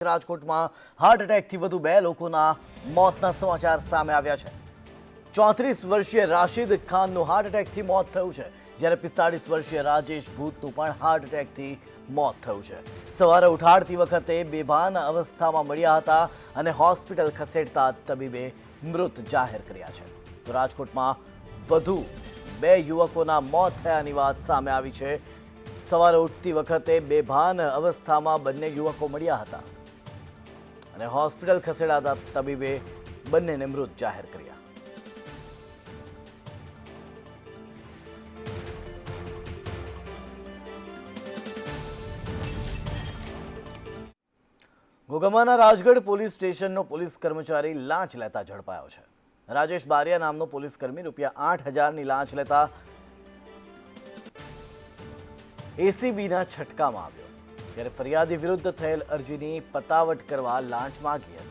રાજકોટમાં હાર્ટ એટેકથી વધુ 2 લોકોના મોતના સમાચાર સામે આવ્યા છે। 34 વર્ષીય રાશિદ ખાનનું હાર્ટ એટેકથી મોત થયું છે, જ્યારે 45 વર્ષીય રાજેશ ભૂતનું પણ હાર્ટ એટેકથી મોત થયું છે। સવારે ઉઠાડતી વખતે બેભાન અવસ્થામાં મળ્યા હતા અને હોસ્પિટલ ખસેડતા તબીબે મૃત જાહેર કર્યા છે। તો રાજકોટમાં વધુ 2 યુવકોના મોત થયાની વાત સામે આવી છે। સવારે ઉઠતી વખતે બેભાન અવસ્થામાં બંને યુવકો મળ્યા હતા અને હોસ્પિટલ ખસેડાતા તબીબે બંનેને મૃત જાહેર કર્યા। ઘોઘામાના રાજગઢ પોલીસ સ્ટેશનનો પોલીસ કર્મચારી લાંચ લેતા ઝડપાયો છે। રાજેશ બારિયા નામનો પોલીસ કર્મી ₹8,000ની લાંચ લેતા એસીબીના છટકામાં આવ્યો, ત્યારે ફરિયાદી વિરુદ્ધ થયેલ અરજીની પતાવટ કરવા લાંચ માંગી હતી।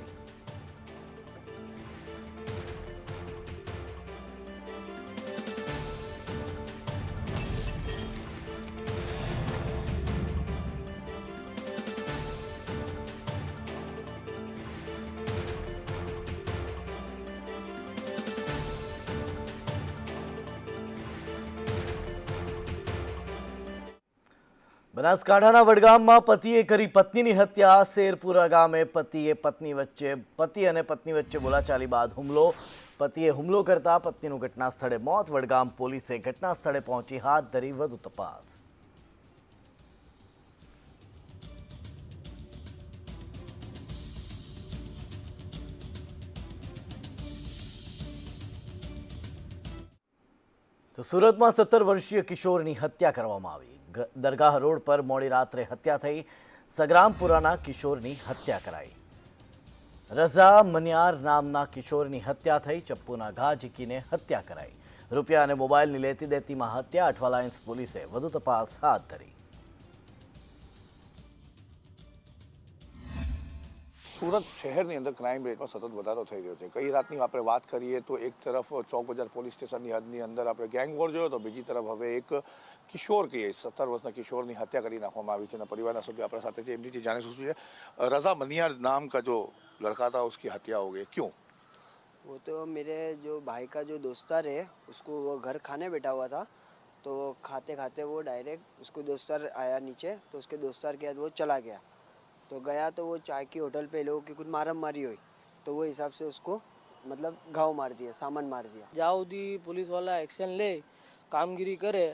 બનાસકાંઠાના વડગામમાં પતિએ કરી પત્નીની હત્યા। શેરપુરા ગામે પતિ અને પત્ની વચ્ચે બોલાચાલી બાદ હુમલો। પતિએ હુમલો કરતા પત્નીનું ઘટના સ્થળે મોત। વડગામ પોલીસે ઘટના સ્થળે પહોંચી હાથ ધરી વધુ તપાસ। તો સુરતમાં 17 વર્ષીય કિશોરની હત્યા કરવામાં આવી। દરગાહ રોડ પર મોડી રાત્રે હત્યા થઈ। સગ્રામપુરાના કિશોરની હત્યા કરાઈ। રઝા મનિયાર નામના કિશોરની હત્યા થઈ। ચપ્પુના ઘા ઝીકીને હત્યા કરાઈ। રૂપિયા અને મોબાઈલની લેતી દેતીમાં હત્યા। અઠવાલાઇન્સ પોલીસે વધુ તપાસ હાથ ધરી। સુરત શહેરની અંદર ક્રાઇમ રેટમાં સતત વધારો થઈ રહ્યો છે। કઈ રાતની આપણે વાત કરીએ તો એક તરફ ચોક બજાર પોલીસ સ્ટેશનની હદની અંદર આપણે ગેંગ વોર જોયો, તો બીજી તરફ હવે એક કિશોર કહીએ 17 વર્ષના કિશોરની હત્યા કરી નાખવામાં આવી છે અને પરિવારના સભ્યો આપણા સાથે છે, એમની જાણીશું શું છે। रज़ा मनियार नाम का जो लड़का था उसकी हत्या हो गई, क्यों? वो तो मेरे जो भाई का जो दोस्तार है उसको वो घर खाने बैठा हुआ था, तो खाते खाते वो डायरेक्ट उसको दोस्तार आया नीचे, तो उसके दोस्तार के बाद वो चला गया। तो गया तो वो चाय की होटल पे लोगों की कुछ मारम मारी हुई, तो वो हिसाब से उसको मतलब घाव मार दिया, सामान मार दिया। જ્યાં સુધી પોલીસવાળા એક્શન લે, કામગીરી કરે,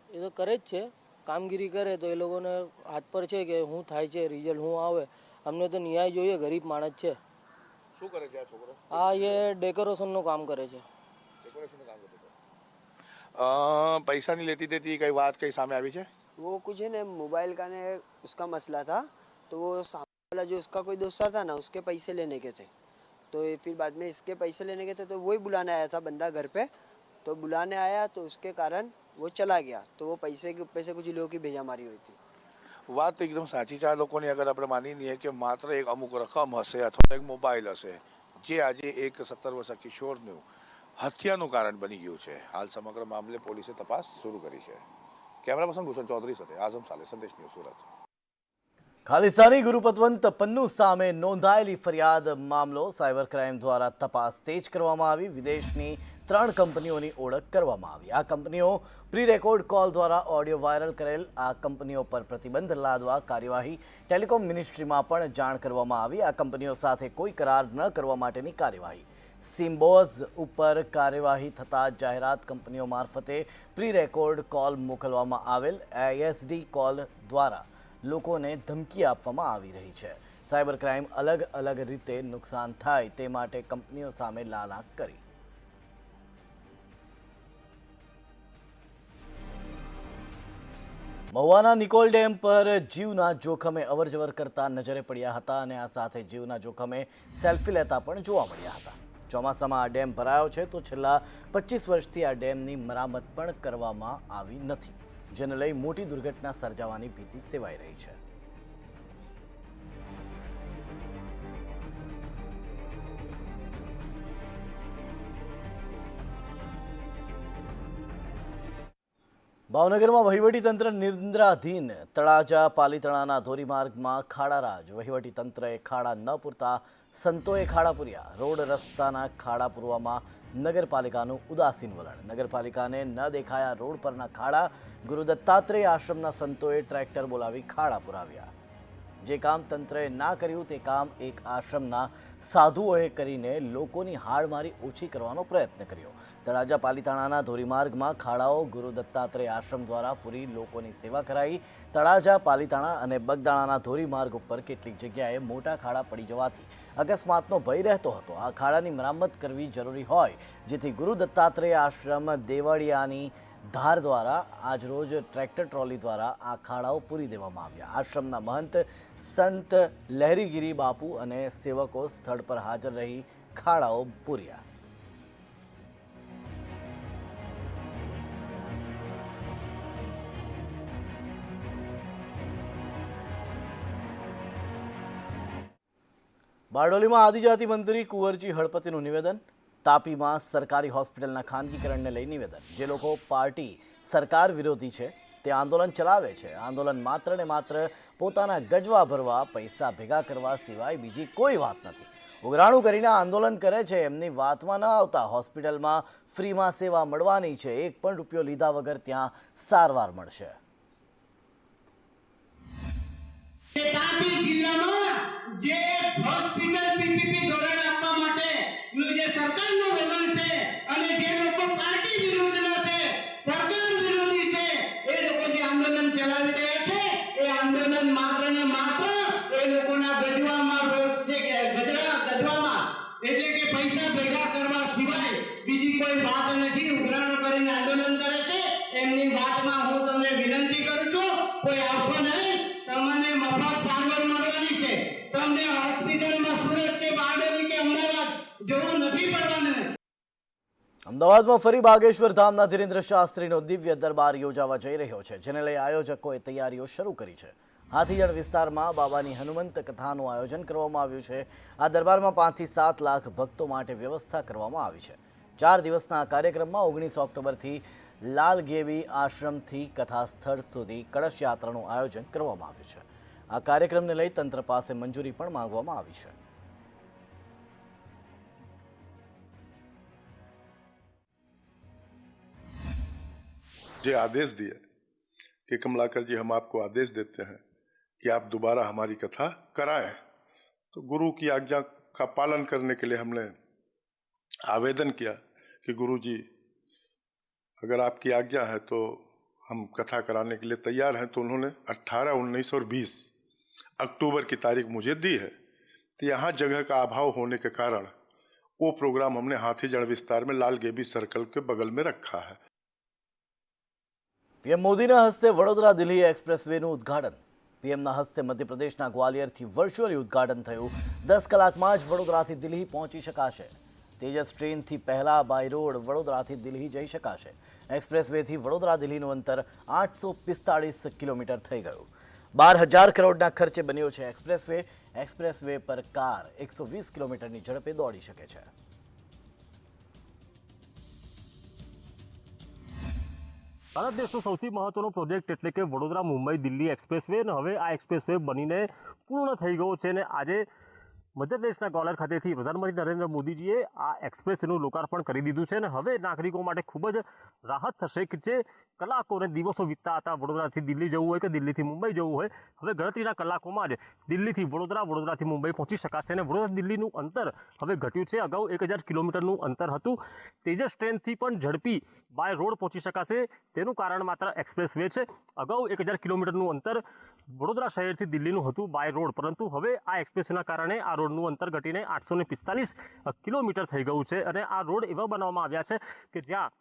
એ તો કરે જ છે। કામગીરી કરે તો એ લોકોને હાથ પર છે કે શું થાય છે, રિઝલ્ટ શું આવે। અમને તો ન્યાય જોઈએ, ગરીબ માણસ છે। શું કરે છે આ છોકરો? આ એ ડેકોરેશનનું કામ કરે છે। ડેકોરેશનનું કામ કરતો હતો। પૈસાની લેતી દેતી કઈ વાત કઈ સામે આવી છે? वो कुछ है ना मोबाइल का ने उसका मसला था, तो वो सामने वाला जो उसका कोई दोस्तार था ना उसके पैसे लेने के थे, तो फिर बाद में इसके पैसे लेने के थे, तो वही बुलाने आया था बंदा घर पे। तो बुलाने आया तो उसके कारण वो चला गया, तो वो पैसे से कुछ लोगों की भेजा मारी हुई थी। વાત એકદમ સાચી છે। આ લોકોની અગર આપણે માની લઈએ કે માત્ર એક અમુક રકમ હશે અથવા એક મોબાઈલ હશે, જે આજે એક 17 વર્ષના કિશોરનું હત્યાનું કારણ બની ગયું છે। હાલ સમગ્ર મામલે પોલીસે તપાસ શરૂ કરી છે। કેમેરા પર્સન ભૂષણ ચૌધરી સાથે આઝમ સાલે, સંદેશ ન્યૂઝ, સુરત। ખાલિસ્તાની ગુરુપતવંત પન્નુ સામે નોંધાયેલી ફરિયાદ મામલો સાયબર ક્રાઇમ દ્વારા તપાસ તેજ કરવામાં આવી। વિદેશની 3 કંપનીઓની ઓળખ કરવામાં આવી। આ કંપનીઓ પ્રી રેકોર્ડ કોલ દ્વારા ઓડિયો વાયરલ કરેલ। આ કંપનીઓ પર પ્રતિબંધ લાદવા કાર્યવાહી ટેલિકોમ મિનિસ્ટ્રીમાં પણ જાણ કરવામાં આવી। આ કંપનીઓ સાથે કોઈ કરાર ન કરવા માટેની કાર્યવાહી। સિમ્બોઝ ઉપર કાર્યવાહી થતાં જાહેરાત કંપનીઓ મારફતે પ્રી રેકોર્ડ કોલ મોકલવામાં આવેલ। આઈએસડી કોલ દ્વારા લોકોને ધમકી આપવામાં આવી રહી છે। સાયબર ક્રાઇમ અલગ અલગ રીતે નુકસાન થાય તે માટે કંપનીઓ સામે લાલાક કરી। મહુવાના નિકોલ ડેમ પર જીવના જોખમે અવરજવર કરતા નજરે પડ્યા હતા અને આ સાથે જીવના જોખમે સેલ્ફી લેતા પણ જોવા મળ્યા હતા। ચોમાસામાં આ ડેમ ભરાયો છે, તો છેલ્લા 25 વર્ષથી આ ડેમની મરામત પણ કરવામાં આવી નથી, જેને લઈ મોટી દુર્ઘટના સર્જાવાની ભીતિ સેવાઈ રહી છે। ભાવનગરમાં વહીવટીતંત્ર નિંદ્રાધીન તળાજા પાલીતાણાના ધોરીમાર્ગમાં ખાડારાજ વહીવટીતંત્રએ ખાડા ન પૂરતા સંતોએ ખાડા પૂર્યા રોડ રસ્તાના ખાડા પૂરવામાં નગરપાલિકાનું ઉદાસીન વલણ નગરપાલિકાને ન દેખાયા રોડ પરના ખાડા ગુરુ દત્તાત્રેય આશ્રમના સંતોએ ટ્રેક્ટર બોલાવી ખાડા પુરાવ્યા જે કામ તંત્રએ ના કર્યું તે કામ એક આશ્રમના સાધુઓએ કરીને લોકોની હાડમારી ઓછી કરવાનો પ્રયત્ન કર્યો તળાજા પાલીતાણાના ધોરીમાર્ગમાં ખાડાઓ ગુરુ દત્તાત્રેય આશ્રમ દ્વારા પૂરી લોકોની સેવા કરાઈ તળાજા પાલીતાણા અને બગદાણાના ધોરીમાર્ગ ઉપર કેટલીક જગ્યાએ મોટા ખાડા પડી જવાથી અકસ્માતનો ભય રહેતો હતો આ ખાડાની મરામત કરવી જરૂરી હોય જેથી ગુરુ દત્તાત્રેય આશ્રમ દેવળિયાની ધાર દ્વારા આજરોજ ટ્રેક્ટર ટ્રોલી દ્વારા આ ખાડાઓ પૂરી દેવામાં આવ્યા આશ્રમના મહંત સંત લહેરીગીરી બાપુ અને સેવકો સ્થળ પર હાજર રહી ખાડાઓ પૂર્યા બારડોલીમાં આદિજાતિ મંત્રી કુંવરજી હળપતિનું નિવેદન તાપીમાં સરકારી હોસ્પિટલના ખાનગીકરણને લઈ નિવેદન જે લોકો પાર્ટી સરકાર વિરોધી છે તે આંદોલન ચલાવે છે આંદોલન માત્ર ને માત્ર પોતાના ગજવા ભરવા પૈસા ભેગા કરવા સિવાય બીજી કોઈ વાત નથી ઉઘરાણું કરીને આંદોલન કરે છે એમની વાતમાં ન આવતા હોસ્પિટલમાં ફ્રીમાં સેવા મળવાની છે એક પણ રૂપિયો લીધા વગર ત્યાં સારવાર મળશે તાપી જિલ્લામાં જે હોસ્પિટલ પીપીપી ધોરણ આપવા માટેનું જે સરકારનું વલણ છે અને જે લોકો પાર્ટી વિરુદ્ધના છે સરકાર વિરોધી છે એ લોકો જે આંદોલન ચલાવી રહ્યા છે એ આંદોલન માત્ર ને માત્ર એ લોકોના ગજવામાં રોજ છે કે ગજવામાં એટલે કે પૈસા ભેગા કરવા સિવાય બીજી કોઈ વાત નથી ઉઘરાણું કરીને આંદોલન કરે છે એમની વાતમાં હું તમને વિનંતી કરું છું કોઈ આવશો નહીં તમને મફત સારવાર મળવાની છે તમને હોસ્પિટલમાં સુરત કે બારડોલી કે અમદાવાદ જવું નથી પડવાનું અમદાવાદમાં ફરી બાગેશ્વર ધામના ધીરેન્દ્ર શાસ્ત્રીનો દિવ્ય દરબાર યોજાવા જઈ રહ્યો છે જેને લઈ આયોજકોએ તૈયારીઓ શરૂ કરી છે હાથીજણ વિસ્તારમાં બાબાની હનુમંત કથાનું આયોજન કરવામાં આવ્યું છે આ દરબારમાં 5 થી 7 લાખ ભક્તો માટે વ્યવસ્થા કરવામાં આવી છે 4 દિવસના આ કાર્યક્રમમાં 19 ઓક્ટોબરથી લાલગેવી આશ્રમથી કથા સ્થળ સુધી કળશ યાત્રાનું આયોજન કરવામાં આવ્યું છે આ કાર્યક્રમને લઈ તંત્ર પાસે મંજૂરી પણ માંગવામાં આવી છે मुझे आदेश दिया कि कमलाकर जी हम आपको आदेश देते हैं कि आप दोबारा हमारी कथा कराएं तो गुरु की आज्ञा का पालन करने के लिए हमने आवेदन किया कि गुरु जी अगर आपकी आज्ञा है तो हम कथा कराने के लिए तैयार हैं तो उन्होंने 18, 19 और 20 अक्टूबर की तारीख मुझे दी है तो यहाँ जगह का अभाव होने के कारण वो प्रोग्राम हमने हाथीजड़ विस्तार में लालगेबी सर्कल के बगल में रखा है પીએમ મોદીના હસ્તે વડોદરા દિલ્હી એક્સપ્રેસવેનું ઉદ્ઘાટન પીએમના હસ્તે મધ્યપ્રદેશના ગ્વાલિયરથી વર્ચ્યુઅલી ઉદ્ઘાટન થયું 10 કલાકમાં જ વડોદરાથી દિલ્હી પહોંચી શકાશે તેજસ ટ્રેનથી પહેલા બાય રોડ વડોદરાથી દિલ્હી જઈ શકાશે એક્સપ્રેસવેથી વડોદરા દિલ્હીનું અંતર 845 કિલોમીટર થઈ ગયું 12,000 કરોડના ખર્ચે બન્યો છે એક્સપ્રેસવે પર કાર 120 કિલોમીટરની ઝડપે દોડી શકે છે ભારત દેશનો સૌથી મહત્વનો પ્રોજેક્ટ એટલે કે વડોદરા મુંબઈ દિલ્હી એક્સપ્રેસવે અને હવે આ એક્સપ્રેસવે બનીને પૂર્ણ થઈ ગયો છે અને આજે મધ્યપ્રદેશના ગ્વાલિયર ખાતેથી પ્રધાનમંત્રી નરેન્દ્ર મોદીજીએ આ એક્સપ્રેસવેનું લોકાર્પણ કરી દીધું છે અને હવે નાગરિકો માટે ખૂબ જ રાહત થશે કે જે કલાકો અને દિવસો વીતતા હતા વડોદરાથી દિલ્હી જવું હોય કે દિલ્હીથી મુંબઈ જવું હોય હવે ગણતરીના કલાકોમાં જ દિલ્હીથી વડોદરાથી મુંબઈ પહોંચી શકાશે અને વડોદરા દિલ્હીનું અંતર હવે ઘટ્યું છે અગાઉ 1000 કિલોમીટરનું અંતર હતું તેજસ ટ્રેનથી પણ ઝડપી બાય રોડ પહોંચી શકાશે તેનું કારણ માત્ર એક્સપ્રેસવે છે અગાઉ 1000 કિલોમીટરનું અંતર વડોદરા શહેરથી દિલ્હીનું હતું બાય રોડ પરંતુ હવે આ એક્સપ્રેસવેના કારણે આ રોડનું અંતર ઘટીને 845 કિલોમીટર થઈ ગયું છે અને આ રોડ એવા બનાવવામાં આવ્યા છે કે જ્યાં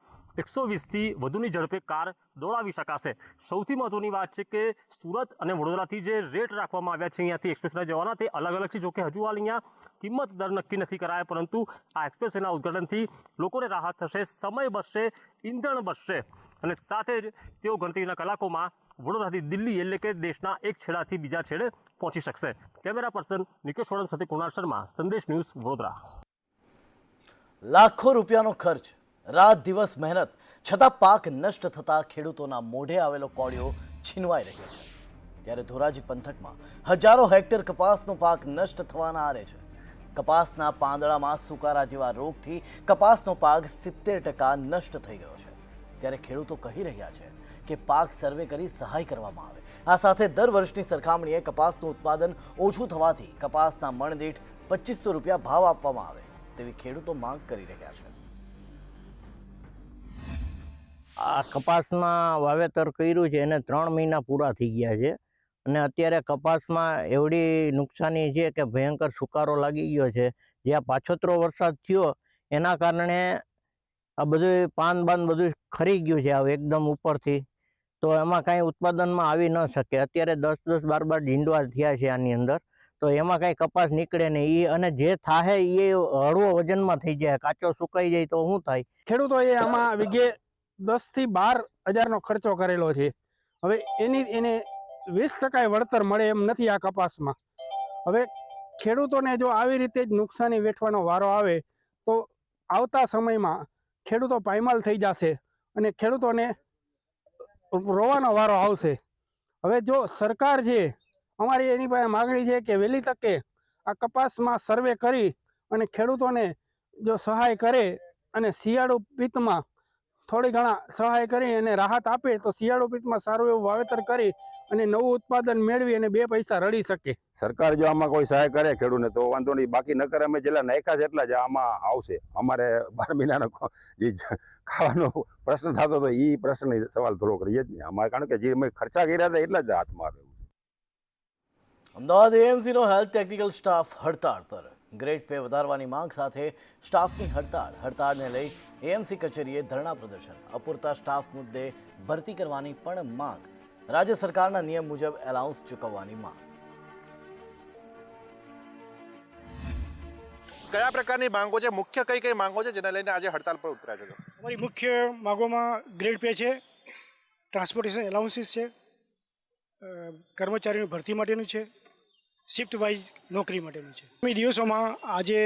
120થી વધુની ઝડપે કાર દોડાવી શકાશે સૌથી મહત્વની વાત છે કે સુરત અને વડોદરાથી જે રેટ રાખવામાં આવ્યા છે અહીંયાથી એક્સપ્રેસના જવાના તે અલગ અલગ છે જોકે હજુ હાલ અહીંયા કિંમત દર નક્કી નથી કરાયા પરંતુ આ એક્સપ્રેસના ઉદ્ઘાટનથી લોકોને રાહત થશે સમય બચશે ઈંધણ બચશે અને સાથે જ તેઓ ગણતરીના કલાકોમાં વડોદરાથી દિલ્હી એટલે કે દેશના એક છેડાથી બીજા છેડે પહોંચી શકશે કેમેરા પર્સન નિકેશ વડન સાથે કુણાલ શર્મા સંદેશ ન્યૂઝ વડોદરા લાખો રૂપિયાનો ખર્ચ રાત દિવસ મહેનત છતાં પાક નષ્ટ થતાં ખેડૂતોના મોઢે આવેલો કોળિયો છીનવાઈ રહ્યો છે। ત્યારે ધોરાજી પંથકમાં હજારો હેક્ટર કપાસનો પાક નષ્ટ થવાના આરે છે। કપાસના પાંદડામાં સુકારા જેવા રોગથી કપાસનો પાક 70% નષ્ટ થઈ ગયો છે। ત્યારે ખેડૂતો કહી રહ્યા છે કે પાક સર્વે કરી સહાય કરવામાં આવે। આ સાથે દર વર્ષની સરખામણીએ કપાસનું ઉત્પાદન ઓછું થવાથી કપાસના મણ દીઠ 2500 રૂપિયા ભાવ આપવામાં આવે તેવી ખેડૂતો માંગ કરી રહ્યા છે। આ કપાસમાં વાવેતર કર્યું છે એને 3 મહિના પૂરા થઈ ગયા છે અને અત્યારે કપાસમાં એવડી નુકસાની છે કે ભયંકર સુકારો લાગી ગયો છે। જે આ પાછોતરો વરસાદ થયો એના કારણે આ બધું પાન બધું ખરી ગયું છે એકદમ ઉપરથી, તો એમાં કાંઈ ઉત્પાદનમાં આવી ન શકે। અત્યારે 10-10, 12-12 ડીંડવા થયા છે આની અંદર, તો એમાં કાંઈ કપાસ નીકળે નહીં। એ અને જે થાય એ હળવો વજનમાં થઈ જાય, કાચો સુકાઈ જાય તો શું થાય? ખેડૂતોએ આમાં વીઘે 10 થી 12 હજારનો ખર્ચો કરેલો છે। હવે એને 20% વળતર મળે એમ નથી આ કપાસમાં। હવે ખેડૂતોને જો આવી રીતે જ નુકસાની વેઠવાનો વારો આવે તો આવતા સમયમાં ખેડૂતો પાયમાલ થઈ જશે અને ખેડૂતોને રોવાનો વારો આવશે। હવે જો સરકાર છે, અમારી એની પાસે માગણી છે કે વહેલી તકે આ કપાસમાં સર્વે કરી અને ખેડૂતોને જો સહાય કરે અને શિયાળુ પિત્તમાં થોડી ઘણા સહાય કરી અને રાહત આપે તો શિયાળુ પિત્તમાં સારું એવું વાવેતર કરી અને નવું ઉત્પાદન મેળવી અને 2 પૈસા રળી શકે। સરકાર જો આમાં કોઈ સહાય કરે ખેડૂતને તો વાંધો નહીં, બાકી નકર અમે જેટલા નાખ્યા છે એટલા જ આમાં આવશે। અમારે 12 મહિનાનો જે ખાવાનો પ્રશ્ન થતો હતો એ પ્રશ્નની સવાલ થોડો કરીએ જ નહીં અમારે, કારણ કે જે અમે ખર્ચા કર્યા હતા એટલા જ હાથમાં આવે। અમદાવાદ એએમસીનો હેલ્થ ટેકનિકલ સ્ટાફ હડતાળ પર। ગ્રેડ પે વધારવાની માંગ સાથે સ્ટાફની હડતાળને લઈ એએમસી કચેરીએ ધરણા પ્રદર્શન। અપૂરતા સ્ટાફ મુદ્દે ભરતી કરવાની પણ માંગ। રાજ્ય સરકારના નિયમ મુજબ એલાઉન્સ ચૂકવવાની માંગ। કયા પ્રકારની માંગો છે, મુખ્ય કઈ માંગો છે જેને લઈને આજે હડતાળ પર ઉતર્યા છો? અમારી મુખ્ય માંગોમાં ગ્રેડ પે છે, ટ્રાન્સપોર્ટેશન એલાઉન્સીસ છે, કર્મચારીની ભરતી માટેનું છે, શિફ્ટ વાઇઝ નોકરી માટેનું છે। એ દિવસોમાં આજે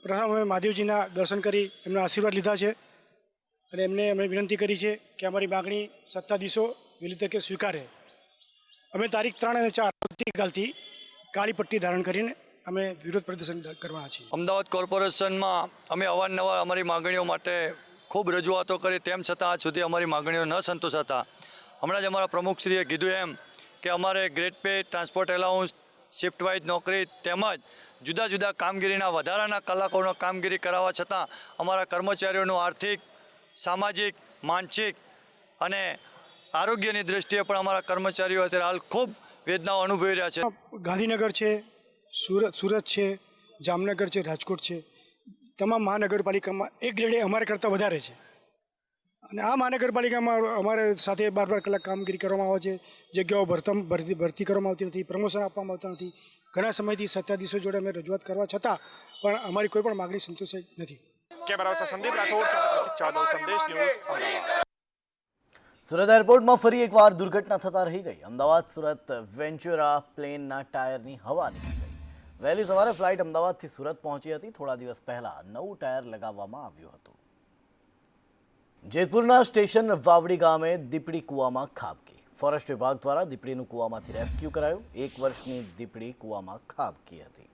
પ્રથમ અમે મહાદેવજીના દર્શન કરી એમના આશીર્વાદ લીધા છે અને અમે વિનંતી કરી છે કે અમારી માગણી સત્તાધીશો વહેલી તકે સ્વીકારે। અમે તારીખ 3 અને 4 આવતીકાલથી કાળી પટ્ટી ધારણ કરીને અમે વિરોધ પ્રદર્શન કરવાના છીએ। અમદાવાદ કોર્પોરેશનમાં અમે અવારનવાર અમારી માગણીઓ માટે ખૂબ રજૂઆતો કરી, તેમ છતાં આજ સુધી અમારી માગણીઓ ન સંતોષાતા હમણાં જ અમારા પ્રમુખશ્રીએ કીધું એમ કે અમારે grade pay, transport allowance, shift wise નોકરી તેમજ જુદા જુદા કામગીરીના વધારાના કલાકોનો કામગીરી કરાવવા છતાં અમારા કર્મચારીઓનું આર્થિક, સામાજિક, માનસિક અને આરોગ્યની દૃષ્ટિએ પણ અમારા કર્મચારીઓ અત્યારે હાલ ખૂબ વેદનાઓ અનુભવી રહ્યા છે। ગાંધીનગર છે, સુરત છે, જામનગર છે, રાજકોટ છે, તમામ મહાનગરપાલિકામાં એક ગ્રેડે અમારે કરતાં વધારે છે અને આ મહાનગરપાલિકામાં અમારે સાથે 12 કલાક કામગીરી કરવામાં આવે છે। જગ્યાઓ ભરતી કરવામાં આવતી નથી, પ્રમોશન આપવામાં આવતા નથી। ઘણા સમયથી સત્તાધીશો જોડે અમે રજૂઆત કરવા છતાં પણ અમારી કોઈ પણ માગણી સંતોષાઈ નથી। કેમેરા સંદીપ રાઠોડ સાથે પ્રતિક જાદવ, સંદેશ ન્યૂઝ, અમદાવાદ। સુરત એરપોર્ટમાં ફરી એકવાર દુર્ઘટના થતા રહી ગઈ। અમદાવાદ સુરત વેન્ચુરા પ્લેનના ટાયરની હવા નીકળી ગઈ। વહેલી સવારે ફ્લાઇટ અમદાવાદથી સુરત પહોંચી હતી। થોડા દિવસ પહેલા નવું ટાયર લગાવવામાં આવ્યું હતું। જેતપુરના સ્ટેશન વાવડી ગામે દીપડી કૂવામાં ખાબકી। ફોરેસ્ટ વિભાગ દ્વારા દીપડીનું કૂવામાંથી રેસ્ક્યુ કરાયું। 1 વર્ષની દીપડી કૂવામાં ખાબકી હતી।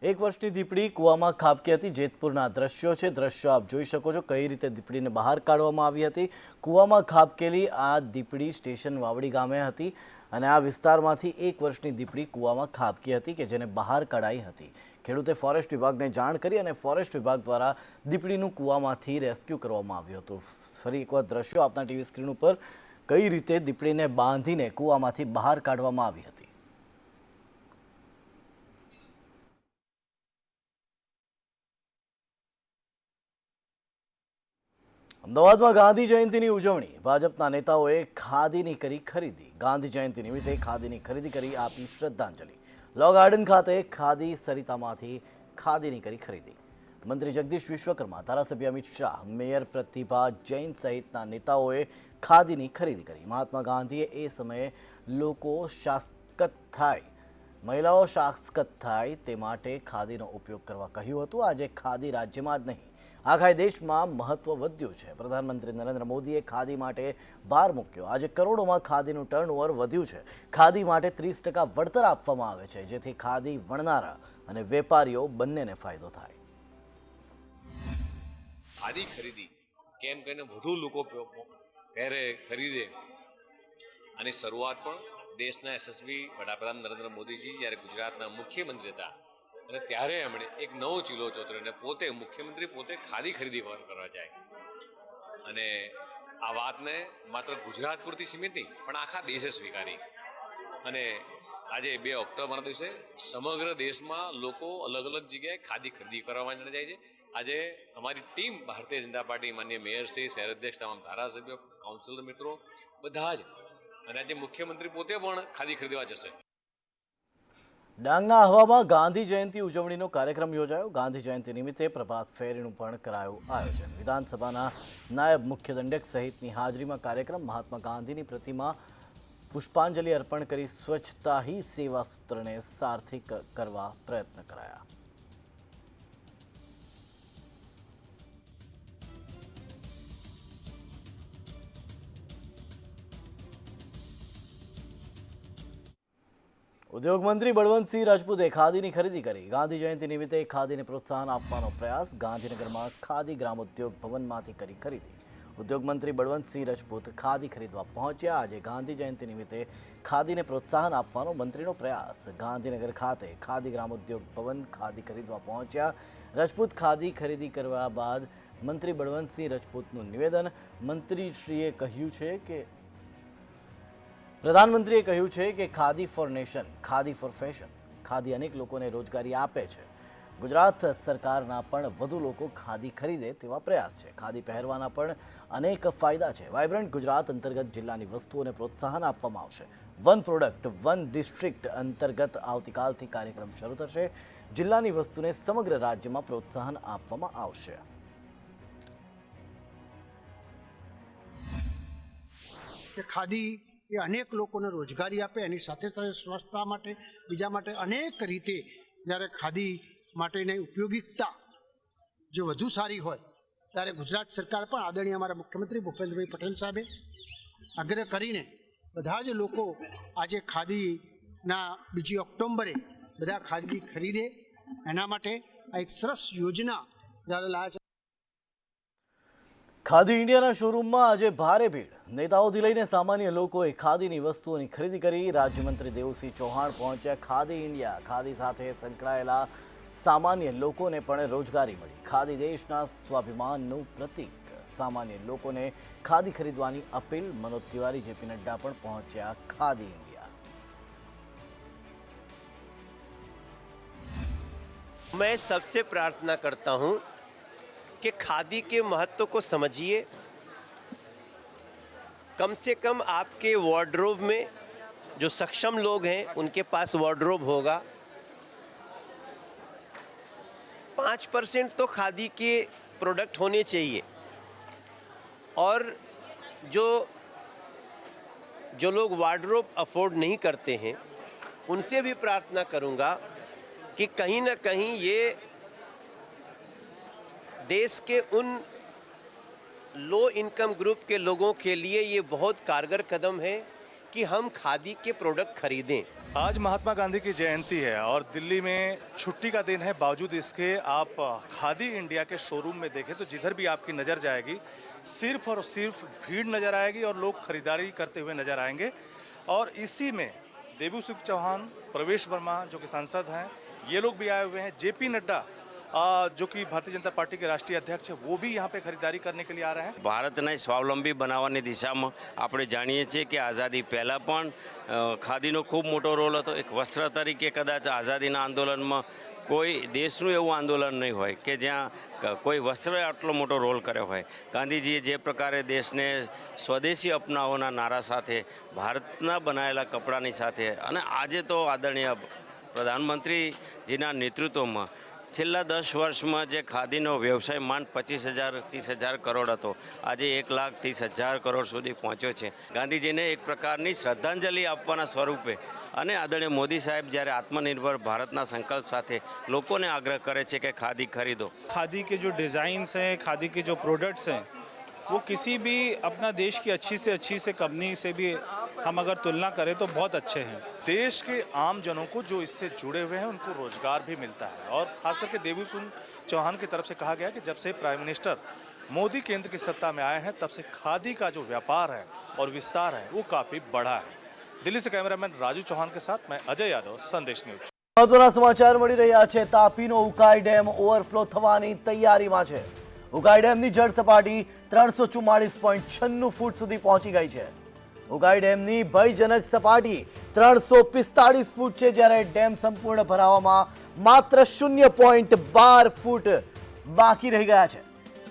એક વર્ષની દીપડી કૂવામાં ખાબકી હતી। જેતપુરના દ્રશ્યો છે, દ્રશ્યો આપ જોઈ શકો છો કઈ રીતે દીપડીને બહાર કાઢવામાં આવી હતી। કૂવામાં ખાબકેલી આ દીપડી સ્ટેશન વાવડી ગામે હતી અને આ વિસ્તારમાંથી 1 વર્ષની દીપડી કૂવામાં ખાબકી હતી કે જેને બહાર કઢાઈ હતી। ખેડૂતે ફોરેસ્ટ વિભાગને જાણ કરી અને ફોરેસ્ટ વિભાગ દ્વારા દીપડીનું કૂવામાંથી રેસ્ક્યુ કરવામાં આવ્યું હતું। ફરી એકવાર દ્રશ્યો આપના ટીવી સ્ક્રીન ઉપર કઈ રીતે દીપડીને બાંધીને કૂવામાંથી બહાર કાઢવામાં આવી હતી। અમદાવાદમાં ગાંધી જયંતિની ઉજવણી। ભાજપના નેતાઓએ ખાદીની કરી ખરીદી। ગાંધી જયંતિ નિમિત્તે ખાદીની ખરીદી કરી આપી શ્રદ્ધાંજલિ। લો ગાર્ડન ખાતે ખાદી સરિતામાંથી ખાદીની કરી ખરીદી। મંત્રી જગદીશ વિશ્વકર્મા, ધારાસભ્ય અમિત શાહ, મેયર પ્રતિભા જૈન સહિતના નેતાઓએ ખાદીની ખરીદી કરી। મહાત્મા ગાંધીએ એ સમયે લોકો શાસક થાય મહિલાઓ શાસકત થાય તે માટે ખાદીનો ઉપયોગ કરવા કહ્યું હતું. આજે ખાદી રાજ્યમાં જ નહીં આખા દેશમાં મહત્વ વધ્યું છે. પ્રધાનમંત્રી નરેન્દ્ર મોદીએ ખાદી માટે ભાર મૂક્યો. આજે કરોડોમાં ખાદીનું ટર્નઓવર વધ્યું છે. ખાદી માટે 30% વળતર આપવામાં આવે છે, જેથી ખાદી વણનારા અને વેપારીઓ બંનેને ફાયદો થાય. ખાદી ખરીદી કેમ કરીને વધુ લોકો પહેરે ખરીદે આની શરૂઆત પણ દેશના યશસ્વી વડાપ્રધાન નરેન્દ્ર મોદીજી જ્યારે ગુજરાતના મુખ્યમંત્રી હતા અને ત્યારે એમણે એક નવો ચીલો ચોતર્યો અને પોતે મુખ્યમંત્રી પોતે ખાદી ખરીદી કરવા જાય અને આ વાતને માત્ર ગુજરાત પૂરતી સીમિત નહીં પણ આખા દેશે સ્વીકારી અને આજે 2 ઓક્ટોબરના દિવસે સમગ્ર દેશમાં લોકો અલગ અલગ જગ્યાએ ખાદી ખરીદી કરવા માટે જાય છે. આજે અમારી ટીમ ભારતીય જનતા પાર્ટી માન્ય મેયરશ્રી, શહેર અધ્યક્ષ, તમામ ધારાસભ્યો, કાઉન્સિલર મિત્રો બધા જ અને આજે મુખ્યમંત્રી પોતે પણ ખાદી ખરીદવા જશે. ડાંગના આહવામાં ગાંધી જયંતિ ઉજવણીનો કાર્યક્રમ યોજાયો. ગાંધી જયંતિ નિમિત્તે પ્રભાત ફેરીનું પણ કરાયું આયોજન. વિધાનસભાના નાયબ મુખ્ય દંડક સહિતની હાજરીમાં કાર્યક્રમ. મહાત્મા ગાંધીની પ્રતિમા પુષ્પાંજલિ અર્પણ કરી સ્વચ્છતા હી સેવા સૂત્રને સાર્થક કરવા પ્રયત્ન કરાયા. ઉદ્યોગ મંત્રી બળવંતસિંહ રાજપૂતે ખાદીની ખરીદી કરી. ગાંધી જયંતિ નિમિત્તે ખાદીને પ્રોત્સાહન આપવાનો પ્રયાસ. ગાંધીનગરમાં ખાદી ગ્રામોદ્યોગ ભવનમાંથી કરી ખરીદી. ઉદ્યોગ મંત્રી બળવંતસિંહ રાજપૂત ખાદી ખરીદવા પહોંચ્યા. આજે ગાંધી જયંતિ નિમિત્તે ખાદીને પ્રોત્સાહન આપવાનો મંત્રીનો પ્રયાસ. ગાંધીનગર ખાતે ખાદી ગ્રામોદ્યોગ ભવન ખાદી ખરીદવા પહોંચ્યા. રાજપૂત ખાદી ખરીદી કરવા બાદ મંત્રી બળવંતસિંહ રાજપૂતનું નિવેદન. મંત્રીશ્રીએ કહ્યું છે કે પ્રધાનમંત્રીએ કહ્યું છે કે khadi for nation, khadi for fashion. Khadi અનેક લોકોને રોજગારી આપે છે. ગુજરાત સરકારના પણ વધુ લોકો ખાદી ખરીદે તેવા પ્રયાસ છે. ખાદી પહેરવાના પણ અનેક ફાયદા છે. વાઇબ્રન્ટ ગુજરાત અંતર્ગત જિલ્લાની વસ્તુઓને પ્રોત્સાહન આપવામાં આવશે. વન પ્રોડક્ટ વન ડિસ્ટ્રિક્ટ અંતર્ગત આવતીકાલથી કાર્યક્રમ શરૂ થશે. જિલ્લાની વસ્તુને સમગ્ર રાજ્યમાં પ્રોત્સાહન આપવામાં આવશે. ખાદી એ અનેક લોકોને રોજગારી આપે, એની સાથે સાથે સ્વચ્છતા માટે, બીજા માટે અનેક રીતે જ્યારે ખાદી માટેની ઉપયોગિકતા જો વધુ સારી હોય ત્યારે ગુજરાત સરકાર પણ આદરણીય અમારા મુખ્યમંત્રી ભૂપેન્દ્રભાઈ પટેલ સાહેબે આગ્રહ કરીને બધા જ લોકો આજે ખાદીના 2 ઓક્ટોબરે બધા ખાદી ખરીદે એના માટે આ એક સરસ યોજના જ્યારે લાયા છે. ખાદી ઇન્ડિયાના શોરૂમમાં આજે ભારે ભીડ. નેતાઓથી લઈને સામાન્ય લોકોએ ખાદીની વસ્તુઓની ખરીદી કરી. રાજ્યમંત્રી દેવુસિંહ ચૌહાણ પહોંચ્યા. ખાદી ઇન્ડિયા. ખાદી સાથે સંકળાયેલા સામાન્ય લોકોને પણ રોજગારી મળી. ખાદી દેશના સ્વાભિમાનનું પ્રતીક. સામાન્ય લોકોને ખાદી ખરીદવાની અપીલ. મનોજ તિવારી, જેપી નડ્ડા પણ પહોંચ્યા ખાદી ઇન્ડિયા. मैं सबसे प्रार्थना करता हूं कि खादी के महत्व को समझिए. कम से कम आपके वार्डरोब में जो सक्षम लोग हैं उनके पास वार्डरोब होगा. 5% तो खादी के प्रोडक्ट होने चाहिए. और जो लोग वार्डरोब अफोर्ड नहीं करते हैं उनसे भी प्रार्थना करूंगा कि कहीं ना कहीं ये देश के उन लो इनकम ग्रुप के लोगों के लिए ये बहुत कारगर कदम है कि हम खादी के प्रोडक्ट खरीदें. आज महात्मा गांधी की जयंती है और दिल्ली में छुट्टी का दिन है. बावजूद इसके आप खादी इंडिया के शोरूम में देखें तो जिधर भी आपकी नज़र जाएगी सिर्फ और सिर्फ भीड़ नज़र आएगी और लोग खरीदारी करते हुए नजर आएंगे. और इसी में देवुसिंह चौहान, प्रवेश वर्मा जो कि सांसद हैं, ये लोग भी आए हुए हैं. जेपी नड्डा जो कि भारतीय जनता पार्टी के राष्ट्रीय अध्यक्ष है, वो भी यहाँ पे खरीदारी करने के लिए आ रहे हैं. ભારતને સ્વાવલંબી બનાવવાની દિશામાં આપણે જાણીએ છીએ કે આઝાદી પહેલાં પણ ખાદીનો ખૂબ મોટો રોલ હતો. એક વસ્ત્ર તરીકે કદાચ આઝાદીના આંદોલનમાં કોઈ દેશનું એવું આંદોલન નહીં હોય કે જ્યાં કોઈ વસ્ત્રએ આટલો મોટો રોલ કર્યો હોય. ગાંધીજીએ જે પ્રકારે દેશને સ્વદેશી અપનાવવાના નારા સાથે, ભારતના બનાવેલા કપડાની સાથે અને આજે તો આદરણીય પ્રધાનમંત્રીજીના નેતૃત્વમાં છેલ્લા 10 વર્ષમાં જે ખાદીનો વ્યવસાય માંડ 25,000-30,000 કરોડ હતો, આજે 1,30,000 કરોડ સુધી પહોંચ્યો છે. ગાંધીજીને એક પ્રકારની શ્રદ્ધાંજલિ આપવાના સ્વરૂપે અને આદરણીય મોદી સાહેબ જ્યારે આત્મનિર્ભર ભારતના સંકલ્પ સાથે લોકોને આગ્રહ કરે છે કે ખાદી ખરીદો. खादी के जो डिज़ाइंस हैं, खादी के जो प्रोडक्ट्स हैं, वो किसी भी अपना देश की अच्छी से कंपनी से भी हम अगर तुलना करें तो बहुत अच्छे हैं. देश के आम जनों को जो इससे जुड़े हुए हैं उनको रोजगार भी मिलता है और खास करके देवी सिंह चौहान की तरफ से कहा गया कि जब से प्राइम मिनिस्टर मोदी केंद्र की सत्ता में आए हैं तब से खादी का जो व्यापार है और विस्तार है वो काफ़ी बढ़ा है. दिल्ली से कैमरामैन राजू चौहान के साथ मैं अजय यादव, संदेश न्यूज. મહત્વના સમાચાર મળી રહ્યા છે. તાપીનો ઉકાઈ ડેમ ઓવરફ્લો થવાની તૈયારીમાં છે. ઉકાઈ ડેમની જળ સપાટી 344.96 ફૂટ સુધી પહોંચી ગઈ છે. ઉકાઈ ડેમની ભયજનક સપાટી 345 ફૂટ છે, જ્યારે ડેમ સંપૂર્ણ ભરાવામાં માત્ર 0.12 ફૂટ બાકી રહી ગયા છે.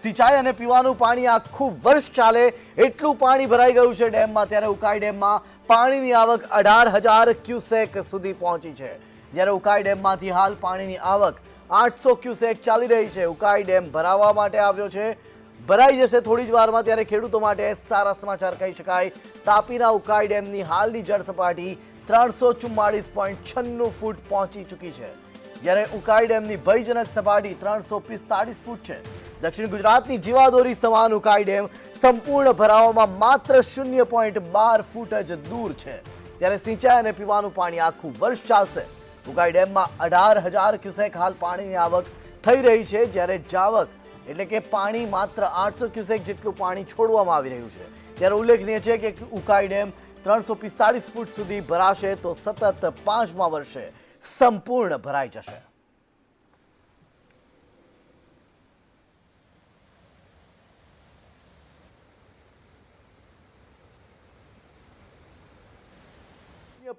સિંચાઈ અને પીવાનું પાણી આખું વર્ષ ચાલે એટલું પાણી ભરાઈ ગયું છે ડેમમાં. ત્યારે ઉકાઈ ડેમમાં પાણીની આવક 18,000 ક્યુસેક સુધી પહોંચી છે, જ્યારે ઉકાઈ ડેમમાંથી હાલ પાણીની આવક 800 ક્યુસેક ચાલી રહી છે. ઉકાઈ ડેમ ભરાવા માટે આવ્યો છે, ભરાઈ જશે થોડી જ વારમાં. ત્યારે ખેડૂતો માટે સારા સમાચાર કહી શકાય. તાપીના ઉકાઈ ડેમની હાલની જળ સપાટી 344.96 ફૂટ પહોંચી ચૂકી છે, જ્યારે ઉકાઈ ડેમની ભયજનક સપાટી 345 ફૂટ છે. દક્ષિણ ગુજરાતની જીવાદોરી સમાન ઉકાઈ ડેમ સંપૂર્ણ ભરાવામાં માત્ર 0.12 ફૂટ જ દૂર છે. ત્યારે સિંચાઈ અને પીવાનું પાણી આખું વર્ષ ચાલશે. ઉકાઈ ડેમમાં 18,000 ક્યુસેક હાલ પાણીની આવક થઈ રહી છે, જ્યારે જાવક એટલે કે પાણી માત્ર 800 ક્યુસેક જેટલું પાણી છોડવામાં આવી રહ્યું છે. ત્યારે ઉલ્લેખનીય છે કે ઉકાઈ ડેમ 345 ફૂટ સુધી ભરાશે તો સતત 5મા વર્ષે સંપૂર્ણ ભરાઈ જશે.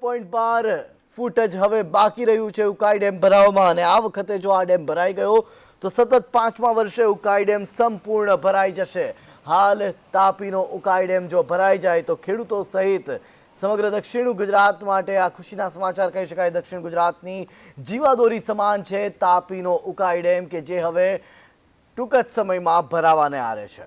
.12 ફૂટ જ હવે બાકી રહ્યું છે ઉકાઈ ડેમ ભરાવામાં, અને આ વખતે જો આ ડેમ ભરાઈ ગયો તો સતત 5મા વર્ષે ઉકાઈ ડેમ સંપૂર્ણ ભરાઈ જશે. હાલ તાપીનો ઉકાઈ ડેમ જો ભરાઈ જાય તો ખેડૂતો સહિત સમગ્ર દક્ષિણ ગુજરાત માટે આ ખુશીના સમાચાર કહી શકાય. દક્ષિણ ગુજરાતની જીવાદોરી સમાન છે તાપીનો ઉકાઈ ડેમ, કે જે હવે ટૂંક જ સમયમાં ભરાવાને આરે છે.